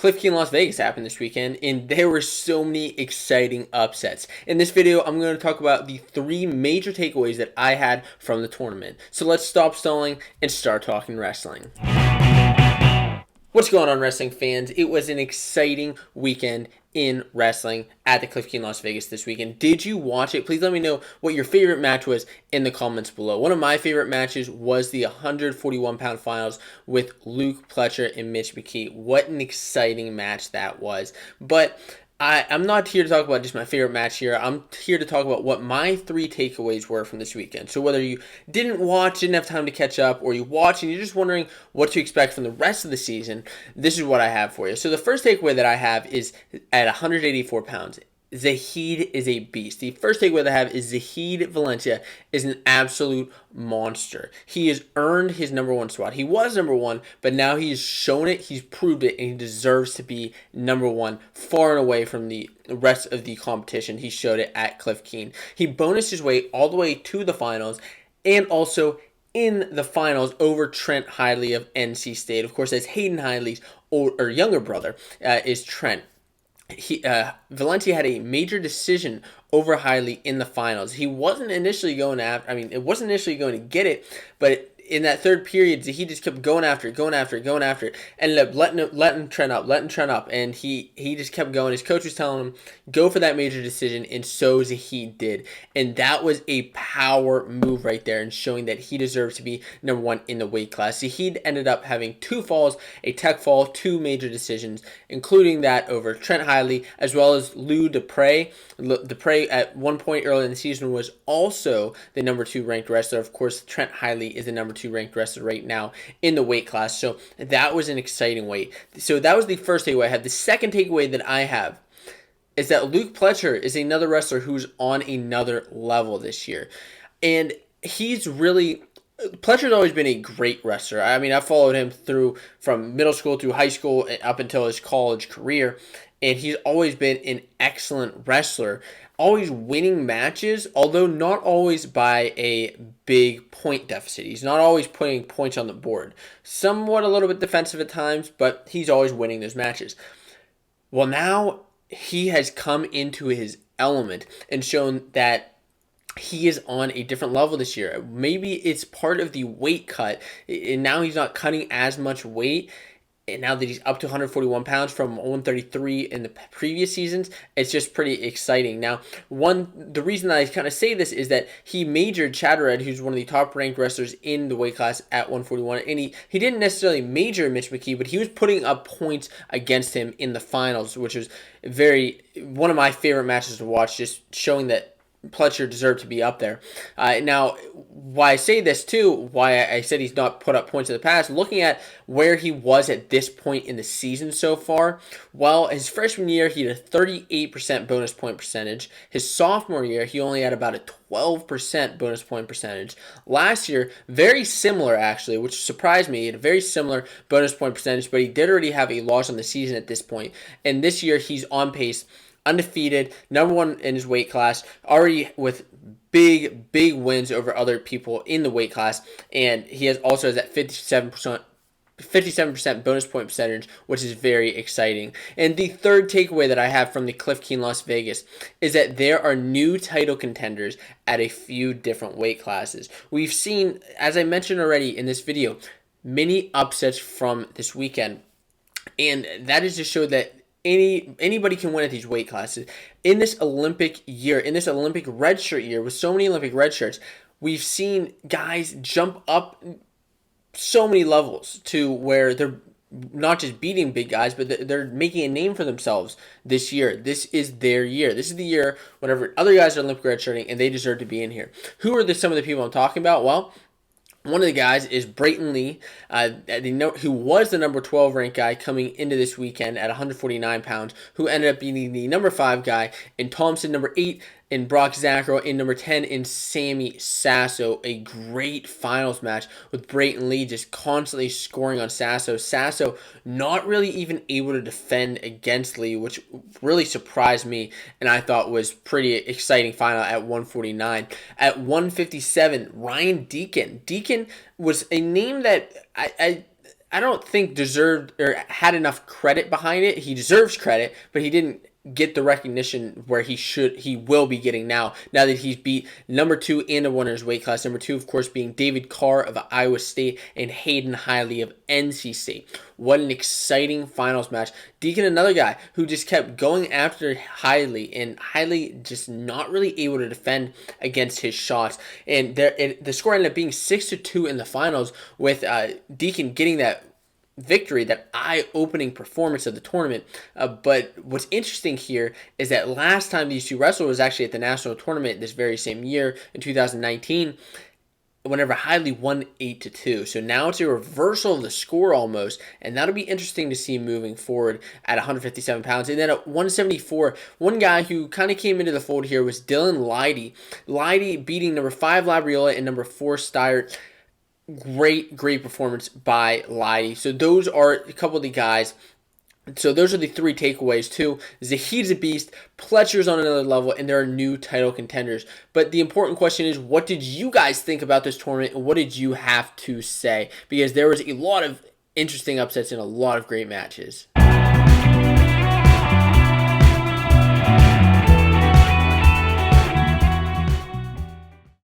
Cliff Key in Las Vegas happened this weekend, and there were so many exciting upsets. In this video, I'm going to talk about the 3 major takeaways that I had from the tournament. So let's stop stalling and start talking wrestling. What's going on, wrestling fans? It was an exciting weekend in wrestling at the Cliff Key in Las Vegas this weekend. Did you watch it? Please let me know what your favorite match was in the comments below. One of my favorite matches was the 141-pound finals with Luke Pletcher and Mitch McKee. What an exciting match that was. But I'm not here to talk about just my favorite match here. I'm here to talk about what my 3 takeaways were from this weekend. So whether you didn't watch, didn't have time to catch up, or you watched and you're just wondering what to expect from the rest of the season, this is what I have for you. So the first takeaway that I have is at 184 pounds. Zahid is a beast. The first takeaway that I have is Zahid Valencia is an absolute monster. He has earned his number 1 spot. He was number 1, but now he's shown it, he's proved it, and he deserves to be number 1 far and away from the rest of the competition. He showed it at Cliff Key. He bonused his way all the way to the finals and also in the finals over Trent Hidley of NC State. Of course, as Hayden Hidley's younger brother is Trent. Valencia had a major decision over Hidley in the finals. He wasn't initially going after, it wasn't initially going to get it, but in that third period, he just kept going after it, ended up letting Trent up, and he just kept going. His coach was telling him, go for that major decision, and so Zahid did. And that was a power move right there and showing that he deserves to be number 1 in the weight class. Zahid ended up having 2 falls, a tech fall, 2 major decisions, including that over Trent Hidley, as well as Lou Dupre. Dupre at one point early in the season was also the number 2 ranked wrestler. Of course, Trent Hidley is the number 2 ranked wrestler right now in the weight class. So that was an exciting weight. So that was the first takeaway I had. The second takeaway that I have is that Luke Pletcher is another wrestler who's on another level this year. And Pletcher's always been a great wrestler. I've followed him from middle school through high school up until his college career. And he's always been an excellent wrestler, always winning matches, although not always by a big point deficit. He's not always putting points on the board. Somewhat a little bit defensive at times, but he's always winning those matches. Well, now he has come into his element and shown that he is on a different level this year. Maybe it's part of the weight cut, and now he's not cutting as much weight. And now that he's up to 141 pounds from 133 in the previous seasons, it's just pretty exciting. Now, the reason that I kind of say this is that he majored Chattered, who's one of the top-ranked wrestlers in the weight class at 141, and he didn't necessarily major Mitch McKee, but he was putting up points against him in the finals, which was one of my favorite matches to watch, just showing that Pletcher deserved to be up there. Now, why I say this too, why I said he's not put up points in the past, looking at where he was at this point in the season so far, well, his freshman year, he had a 38% bonus point percentage. His sophomore year, he only had about a 12% bonus point percentage. Last year, very similar actually, which surprised me. He had a very similar bonus point percentage, but he did already have a loss on the season at this point. And this year, he's on pace, undefeated, number 1 in his weight class, already with big wins over other people in the weight class, and he also has that 57% bonus point percentage, which is very exciting. And the third takeaway that I have from the Cliff Key in Las Vegas is that there are new title contenders at a few different weight classes. We've seen, as I mentioned already in this video, many upsets from this weekend, and that is to show that anybody can win at these weight classes. In this Olympic year, in this Olympic redshirt year, with so many Olympic redshirts, we've seen guys jump up so many levels to where they're not just beating big guys, but they're making a name for themselves this year. This is their year. This is the year whenever other guys are Olympic redshirting, and they deserve to be in here. Who are some of the people I'm talking about? Well, one of the guys is Brayton Lee, who was the number 12 ranked guy coming into this weekend at 149 pounds, who ended up being the number 5 guy in Thompson, number 8 in Brock Zacherl, in number 10 in Sammy Sasso. A great finals match with Brayton Lee just constantly scoring on Sasso. Sasso not really even able to defend against Lee, which really surprised me and I thought was pretty exciting final at 149. At 157, Ryan Deacon. Deacon was a name that I don't think deserved or had enough credit behind it. He deserves credit, but he didn't get the recognition where he will be getting now that he's beat number 2 in a winner's weight class. Number 2, of course, being David Carr of Iowa State and Hayden Hiley of NC State. What an exciting finals match. Deacon, another guy who just kept going after Hiley, and Hiley just not really able to defend against his shots. And the score ended up being 6-2 in the finals, with Deacon getting that victory, that eye-opening performance of the tournament. But what's interesting here is that last time these two wrestled was actually at the national tournament this very same year in 2019, whenever Hiley won 8-2. So now it's a reversal of the score almost, and that'll be interesting to see moving forward at 157 pounds. And then at 174, one guy who kind of came into the fold here was Dylan Leidy. Leidy beating number 5 Labriola and number 4 Steyr. Great performance by Leidy. So those are a couple of the guys. So those are the 3 takeaways too. Zahid's a beast, Pletcher's on another level, and there are new title contenders. But the important question is, what did you guys think about this tournament, and what did you have to say? Because there was a lot of interesting upsets and a lot of great matches.